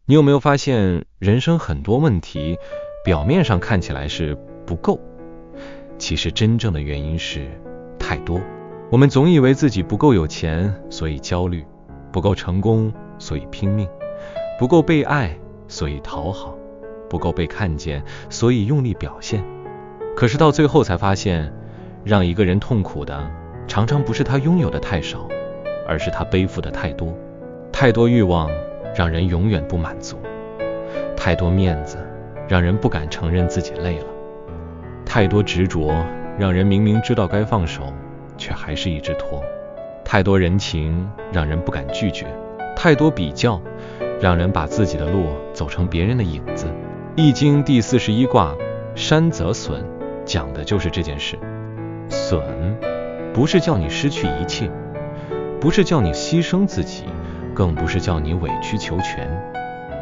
你有没有发现，人生很多问题表面上看起来是不够，其实真正的原因是太多。我们总以为自己不够有钱，所以焦虑；不够成功，所以拼命；不够被爱，所以讨好；不够被看见，所以用力表现。可是到最后才发现，让一个人痛苦的常常不是他拥有的太少，而是他背负的太多。太多欲望让人永远不满足，太多面子让人不敢承认自己累了，太多执着让人明明知道该放手，却还是一直拖，太多人情让人不敢拒绝，太多比较让人把自己的路走成别人的影子。易经第41卦山泽损讲的就是这件事。损不是叫你失去一切，不是叫你牺牲自己，更不是叫你委曲求全。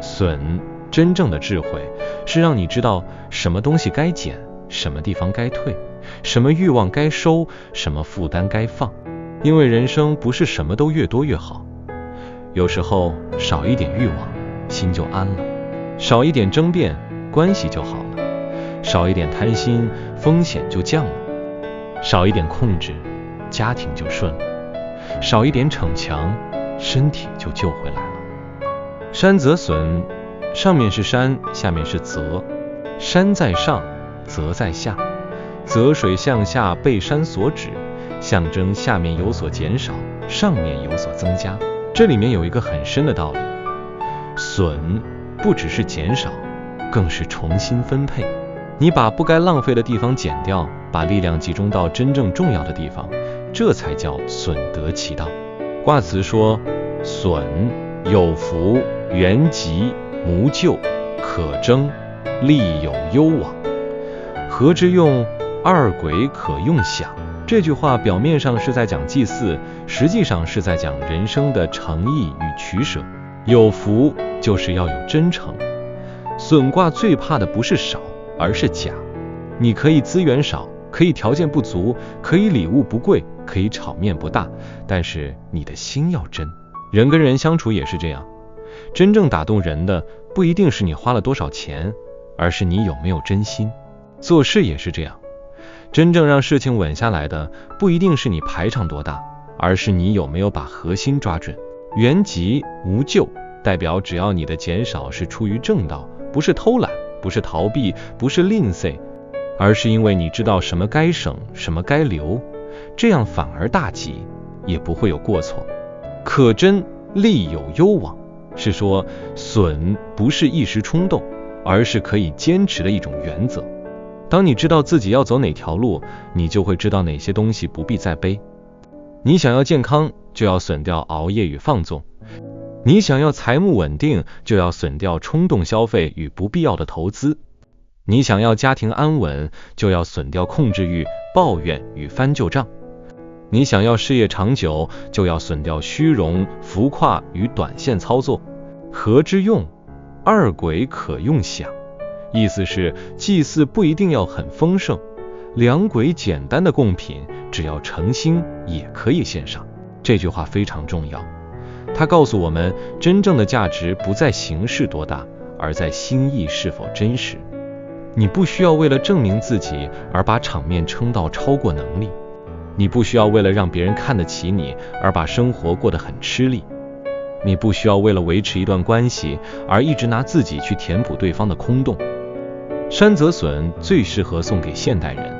损真正的智慧是让你知道什么东西该减，什么地方该退，什么欲望该收，什么负担该放。因为人生不是什么都越多越好，有时候少一点欲望，心就安了；少一点争辩，关系就好了；少一点贪心，风险就降了；少一点控制，家庭就顺了；少一点逞强，身体就救回来了。山泽损，上面是山，下面是泽。山在上，泽在下，泽水向下被山所指，象征下面有所减少，上面有所增加。这里面有一个很深的道理，损不只是减少，更是重新分配。你把不该浪费的地方减掉，把力量集中到真正重要的地方，这才叫损得其道。卦辞说，损有福，元吉，无咎，可争，利有攸往，和之用，二鬼可用享。这句话表面上是在讲祭祀，实际上是在讲人生的诚意与取舍。有福就是要有真诚。损卦最怕的不是少，而是假。你可以资源少，可以条件不足，可以礼物不贵，可以场面不大，但是你的心要真。人跟人相处也是这样，真正打动人的不一定是你花了多少钱，而是你有没有真心。做事也是这样，真正让事情稳下来的不一定是你排场多大，而是你有没有把核心抓准。元吉无咎，代表只要你的减少是出于正道，不是偷懒，不是逃避，不是吝啬，而是因为你知道什么该省，什么该留，这样反而大吉，也不会有过错。可真，利有攸往，是说损不是一时冲动，而是可以坚持的一种原则。当你知道自己要走哪条路，你就会知道哪些东西不必再背。你想要健康，就要损掉熬夜与放纵；你想要财务稳定，就要损掉冲动消费与不必要的投资；你想要家庭安稳，就要损掉控制欲、抱怨与翻旧账；你想要事业长久，就要损掉虚荣、浮夸与短线操作。和之用，二鬼可用享。意思是祭祀不一定要很丰盛，两鬼简单的贡品只要诚心也可以献上。这句话非常重要，它告诉我们真正的价值不在形式多大，而在心意是否真实。你不需要为了证明自己而把场面撑到超过能力，你不需要为了让别人看得起你而把生活过得很吃力，你不需要为了维持一段关系而一直拿自己去填补对方的空洞。山泽损最适合送给现代人，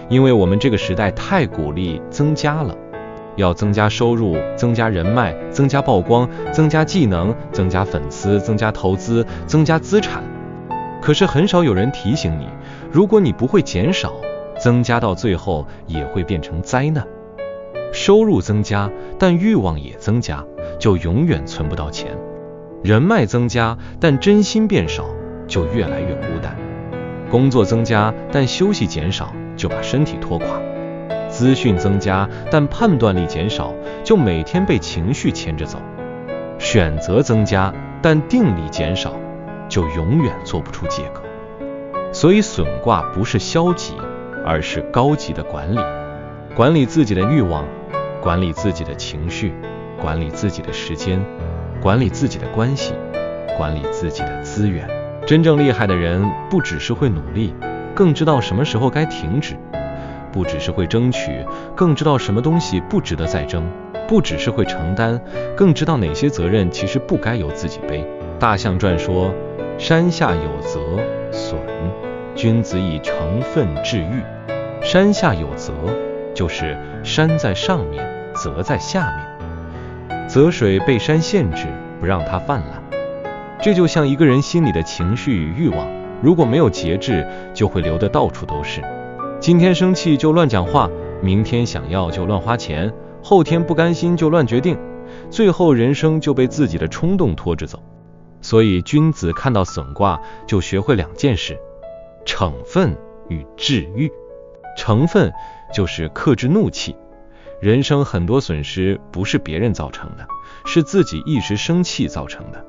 因为我们这个时代太鼓励增加了，要增加收入，增加人脉，增加曝光，增加技能，增加粉丝，增加投资，增加资产。可是很少有人提醒你，如果你不会减少，增加到最后也会变成灾难。收入增加，但欲望也增加，就永远存不到钱。人脉增加，但真心变少，就越来越孤单。工作增加，但休息减少，就把身体拖垮。资讯增加，但判断力减少，就每天被情绪牵着走。选择增加，但定力减少，就永远做不出结果。所以损卦不是消极，而是高级的管理。管理自己的欲望，管理自己的情绪，管理自己的时间，管理自己的关系，管理自己的资源。真正厉害的人，不只是会努力，更知道什么时候该停止；不只是会争取，更知道什么东西不值得再争；不只是会承担，更知道哪些责任其实不该由自己背。大象传说：山下有泽，损；君子以诚愤治欲。山下有泽，就是山在上面，泽在下面。泽水被山限制，不让它泛滥。这就像一个人心里的情绪与欲望，如果没有节制，就会流得到处都是。今天生气就乱讲话，明天想要就乱花钱，后天不甘心就乱决定，最后人生就被自己的冲动拖着走。所以君子看到损卦，就学会2件事：惩愤与治欲。惩愤就是克制怒气，人生很多损失不是别人造成的，是自己一时生气造成的。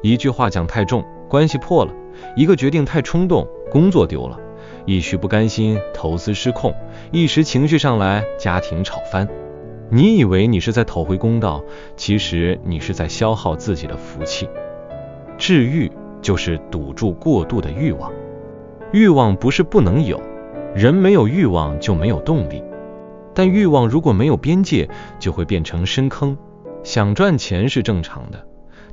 一句话讲太重，关系破了；一个决定太冲动，工作丢了；一时不甘心，投资失控；一时情绪上来，家庭吵翻。你以为你是在讨回公道，其实你是在消耗自己的福气。治欲就是堵住过度的欲望。欲望不是不能有，人没有欲望就没有动力，但欲望如果没有边界，就会变成深坑。想赚钱是正常的，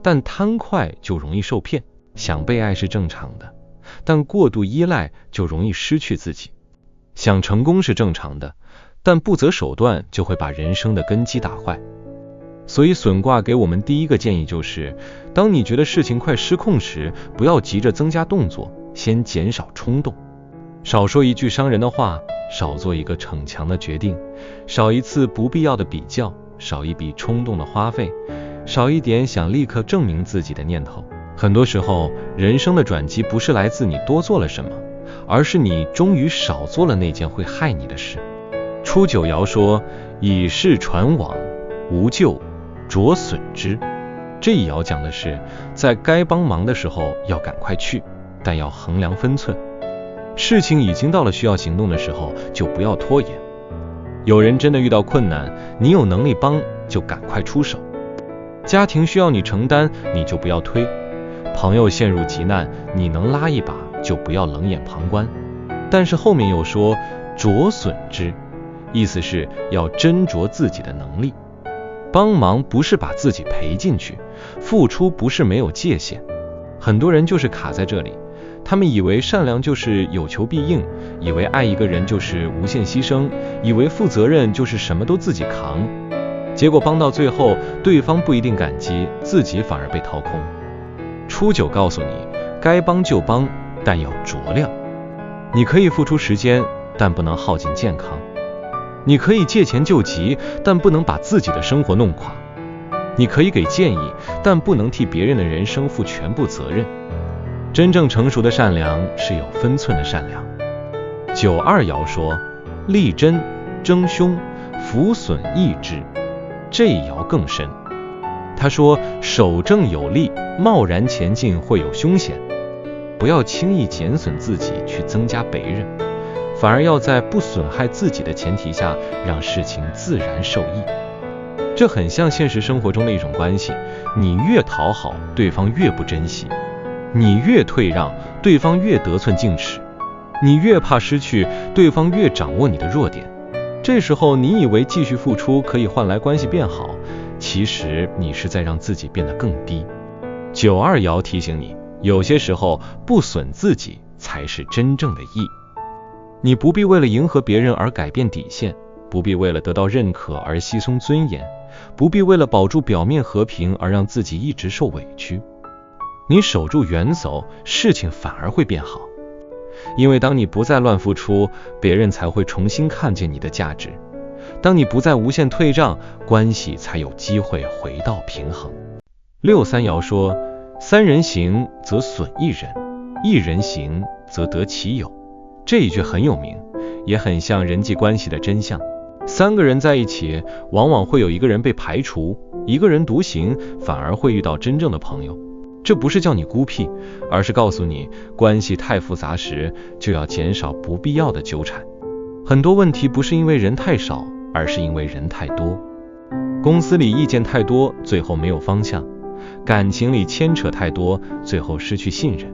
但贪快就容易受骗；想被爱是正常的，但过度依赖就容易失去自己；想成功是正常的，但不择手段就会把人生的根基打坏。所以损卦给我们第一个建议就是，当你觉得事情快失控时，不要急着增加动作，先减少冲动。少说一句伤人的话，少做一个逞强的决定，少一次不必要的比较，少一笔冲动的花费，少一点想立刻证明自己的念头。很多时候，人生的转机不是来自你多做了什么，而是你终于少做了那件会害你的事。初九爻说：以势传往，无咎，着损之。这一爻讲的是，在该帮忙的时候要赶快去，但要衡量分寸。事情已经到了需要行动的时候，就不要拖延。有人真的遇到困难，你有能力帮，就赶快出手。家庭需要你承担，你就不要推；朋友陷入急难，你能拉一把，就不要冷眼旁观。但是后面又说着损之，意思是要斟酌自己的能力。帮忙不是把自己赔进去，付出不是没有界限。很多人就是卡在这里，他们以为善良就是有求必应，以为爱一个人就是无限牺牲，以为负责任就是什么都自己扛，结果帮到最后，对方不一定感激，自己反而被掏空。初九告诉你，该帮就帮，但要酌量。你可以付出时间，但不能耗尽健康；你可以借钱救急，但不能把自己的生活弄垮；你可以给建议，但不能替别人的人生负全部责任。真正成熟的善良是有分寸的善良。九二爻说：利贞，争凶，弗损益之。这一爻更深，他说守正有力，贸然前进会有凶险，不要轻易减损自己去增加别人，反而要在不损害自己的前提下，让事情自然受益。这很像现实生活中的一种关系，你越讨好，对方越不珍惜；你越退让，对方越得寸进尺；你越怕失去，对方越掌握你的弱点。这时候你以为继续付出可以换来关系变好，其实你是在让自己变得更低。九二爻提醒你，有些时候不损自己才是真正的义。你不必为了迎合别人而改变底线，不必为了得到认可而稀松尊严，不必为了保住表面和平而让自己一直受委屈。你守住原则，事情反而会变好。因为当你不再乱付出，别人才会重新看见你的价值；当你不再无限退让，关系才有机会回到平衡。六三爻说：三人行则损一人，一人行则得其友。这一句很有名，也很像人际关系的真相。三个人在一起，往往会有一个人被排除，一个人独行，反而会遇到真正的朋友。这不是叫你孤僻，而是告诉你，关系太复杂时，就要减少不必要的纠缠。很多问题不是因为人太少，而是因为人太多。公司里意见太多，最后没有方向；感情里牵扯太多，最后失去信任；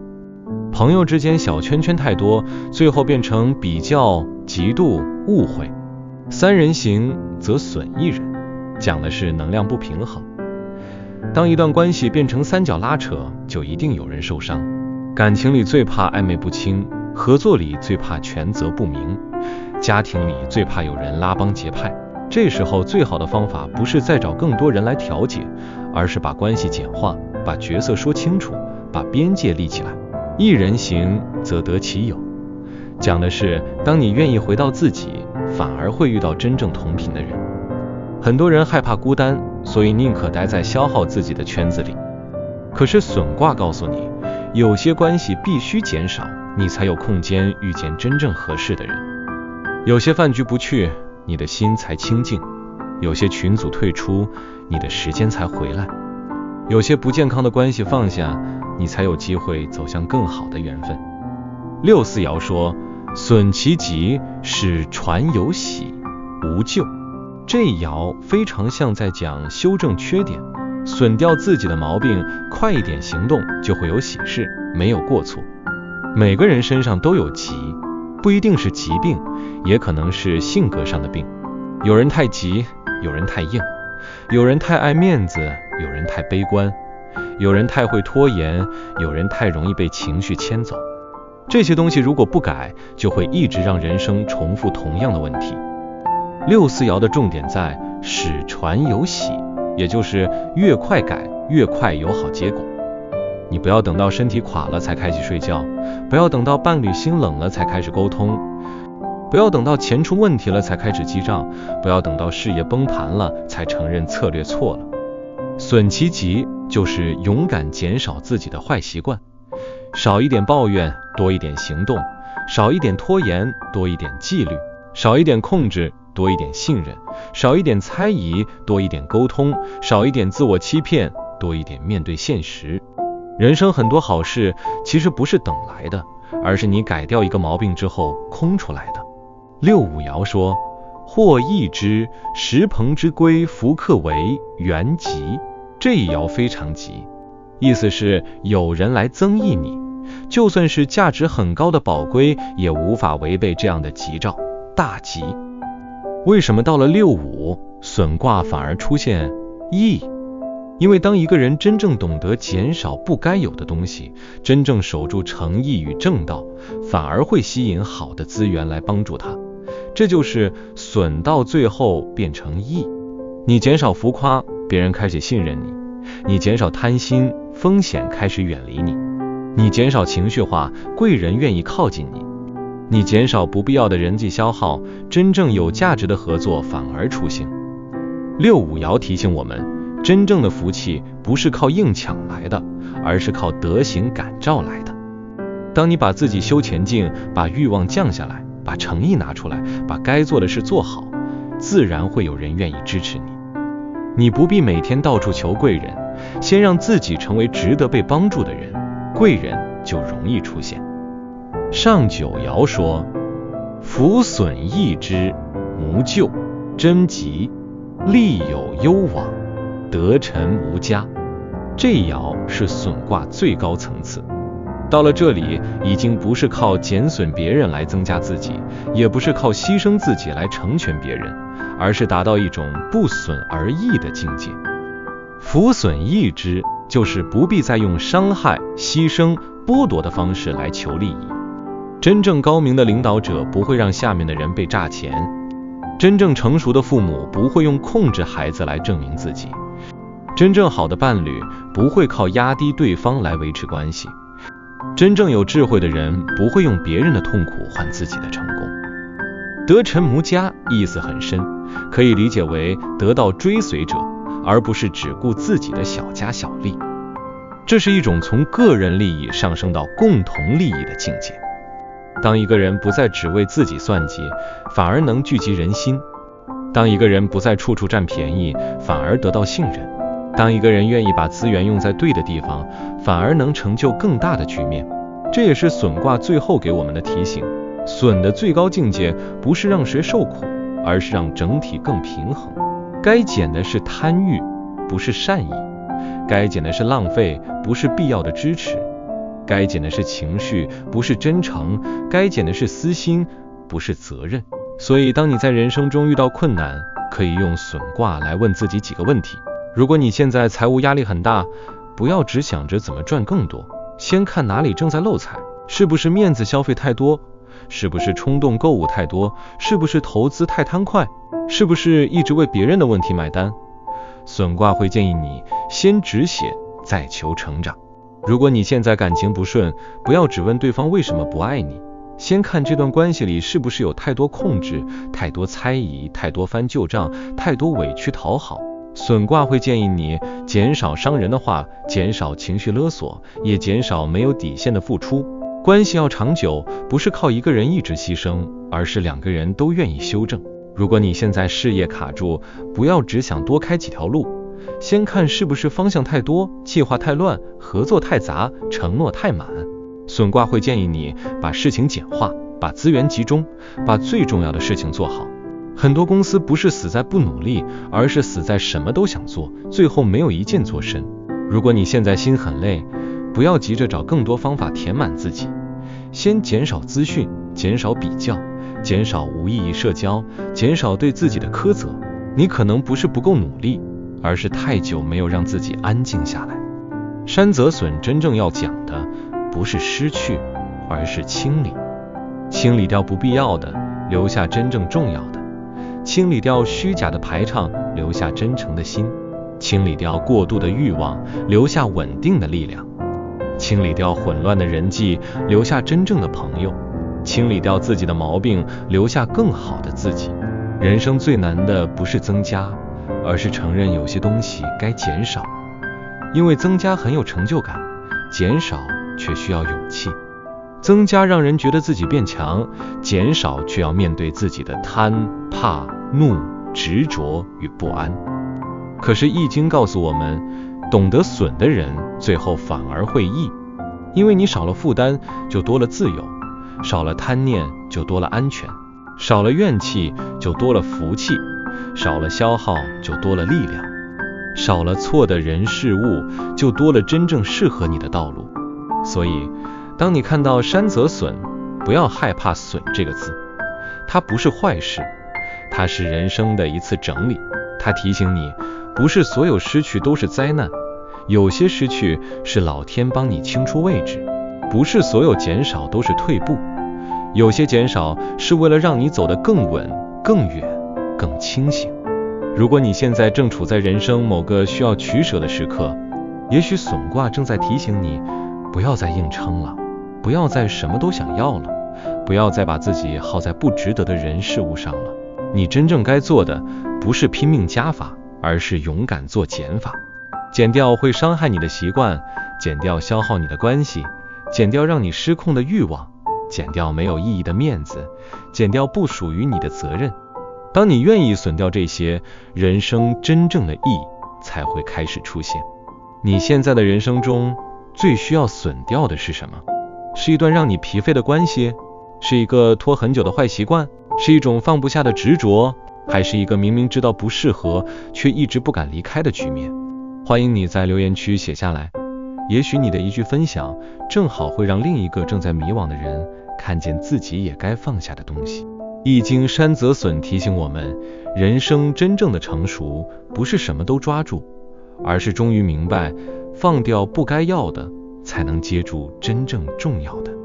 朋友之间小圈圈太多，最后变成比较、嫉妒、误会。三人行则损一人，讲的是能量不平衡。当一段关系变成三角拉扯，就一定有人受伤。感情里最怕暧昧不清，合作里最怕权责不明，家庭里最怕有人拉帮结派。这时候最好的方法不是再找更多人来调解，而是把关系简化，把角色说清楚，把边界立起来。一人行则得其友，讲的是当你愿意回到自己，反而会遇到真正同频的人。很多人害怕孤单，所以宁可待在消耗自己的圈子里。可是损卦告诉你，有些关系必须减少，你才有空间遇见真正合适的人。有些饭局不去，你的心才清静；有些群组退出，你的时间才回来；有些不健康的关系放下，你才有机会走向更好的缘分。六四爻说，损其吉，使传有喜，无咎。这一爻非常像在讲修正缺点，损掉自己的毛病，快一点行动就会有喜事，没有过错。每个人身上都有疾，不一定是疾病，也可能是性格上的病。有人太急，有人太硬，有人太爱面子，有人太悲观，有人太会拖延，有人太容易被情绪牵走。这些东西如果不改，就会一直让人生重复同样的问题。六四爻的重点在使传有喜，也就是越快改，越快有好结果。你不要等到身体垮了才开始睡觉，不要等到伴侣心冷了才开始沟通，不要等到钱出问题了才开始记账，不要等到事业崩盘了才承认策略错了。损其吉就是勇敢减少自己的坏习惯，少一点抱怨，多一点行动；少一点拖延，多一点纪律；少一点控制，多一点信任；少一点猜疑，多一点沟通；少一点自我欺骗，多一点面对现实。人生很多好事其实不是等来的，而是你改掉一个毛病之后空出来的。六五爻说，或益之，食朋之归，弗克为原吉。这一爻非常吉，意思是有人来增益你，就算是价值很高的宝龟，也无法违背这样的吉兆，大吉。为什么到了六五，损卦反而出现益？因为当一个人真正懂得减少不该有的东西，真正守住诚意与正道，反而会吸引好的资源来帮助他。这就是损到最后变成益。你减少浮夸，别人开始信任你；你减少贪心，风险开始远离你；你减少情绪化，贵人愿意靠近你；你减少不必要的人际消耗，真正有价值的合作反而出现。六五爻提醒我们，真正的福气不是靠硬抢来的，而是靠德行感召来的。当你把自己修前进，把欲望降下来，把诚意拿出来，把该做的事做好，自然会有人愿意支持你。你不必每天到处求贵人，先让自己成为值得被帮助的人，贵人就容易出现。上九爻说，福损益之，无咎，贞吉，利有攸往，得臣无家。这一爻是损卦最高层次，到了这里，已经不是靠减损别人来增加自己，也不是靠牺牲自己来成全别人，而是达到一种不损而益的境界。福损益之，就是不必再用伤害、牺牲、剥夺的方式来求利益。真正高明的领导者不会让下面的人被榨钱，真正成熟的父母不会用控制孩子来证明自己，真正好的伴侣不会靠压低对方来维持关系，真正有智慧的人不会用别人的痛苦换自己的成功。得臣无家意思很深，可以理解为得到追随者，而不是只顾自己的小家小利。这是一种从个人利益上升到共同利益的境界。当一个人不再只为自己算计，反而能聚集人心；当一个人不再处处占便宜，反而得到信任；当一个人愿意把资源用在对的地方，反而能成就更大的局面。这也是损卦最后给我们的提醒，损的最高境界不是让谁受苦，而是让整体更平衡。该减的是贪欲，不是善意；该减的是浪费，不是必要的支持；该减的是情绪，不是真诚；该减的是私心，不是责任。所以当你在人生中遇到困难，可以用损卦来问自己几个问题。如果你现在财务压力很大，不要只想着怎么赚更多，先看哪里正在漏财，是不是面子消费太多，是不是冲动购物太多，是不是投资太贪快，是不是一直为别人的问题买单。损卦会建议你先止血，再求成长。如果你现在感情不顺，不要只问对方为什么不爱你，先看这段关系里是不是有太多控制，太多猜疑，太多翻旧账，太多委屈讨好。损卦会建议你减少伤人的话，减少情绪勒索，也减少没有底线的付出。关系要长久，不是靠一个人一直牺牲，而是两个人都愿意修正。如果你现在事业卡住，不要只想多开几条路，先看是不是方向太多，计划太乱，合作太杂，承诺太满。损卦会建议你把事情简化，把资源集中，把最重要的事情做好。很多公司不是死在不努力，而是死在什么都想做，最后没有一件做深。如果你现在心很累，不要急着找更多方法填满自己，先减少资讯，减少比较，减少无意义社交，减少对自己的苛责。你可能不是不够努力，而是太久没有让自己安静下来。山泽损真正要讲的不是失去，而是清理。清理掉不必要的，留下真正重要的；清理掉虚假的排场，留下真诚的心；清理掉过度的欲望，留下稳定的力量；清理掉混乱的人际，留下真正的朋友；清理掉自己的毛病，留下更好的自己。人生最难的不是增加，而是承认有些东西该减少。因为增加很有成就感，减少却需要勇气。增加让人觉得自己变强，减少却要面对自己的贪、怕、怒、执着与不安。可是易经告诉我们，懂得损的人最后反而会益。因为你少了负担，就多了自由；少了贪念，就多了安全；少了怨气，就多了福气；少了消耗，就多了力量；少了错的人事物，就多了真正适合你的道路。所以当你看到山泽损，不要害怕损这个字，它不是坏事，它是人生的一次整理。它提醒你，不是所有失去都是灾难，有些失去是老天帮你清出位置；不是所有减少都是退步，有些减少是为了让你走得更稳、更远、更清醒。如果你现在正处在人生某个需要取舍的时刻，也许损卦正在提醒你，不要再硬撑了，不要再什么都想要了，不要再把自己耗在不值得的人事物上了。你真正该做的不是拼命加法，而是勇敢做减法。减掉会伤害你的习惯，减掉消耗你的关系，减掉让你失控的欲望，减掉没有意义的面子，减掉不属于你的责任。当你愿意损掉这些，人生真正的意义才会开始出现。你现在的人生中最需要损掉的是什么？是一段让你疲惫的关系？是一个拖很久的坏习惯？是一种放不下的执着？还是一个明明知道不适合却一直不敢离开的局面？欢迎你在留言区写下来，也许你的一句分享正好会让另一个正在迷惘的人看见自己也该放下的东西。易经山泽损提醒我们，人生真正的成熟不是什么都抓住，而是终于明白放掉不该要的，才能接住真正重要的。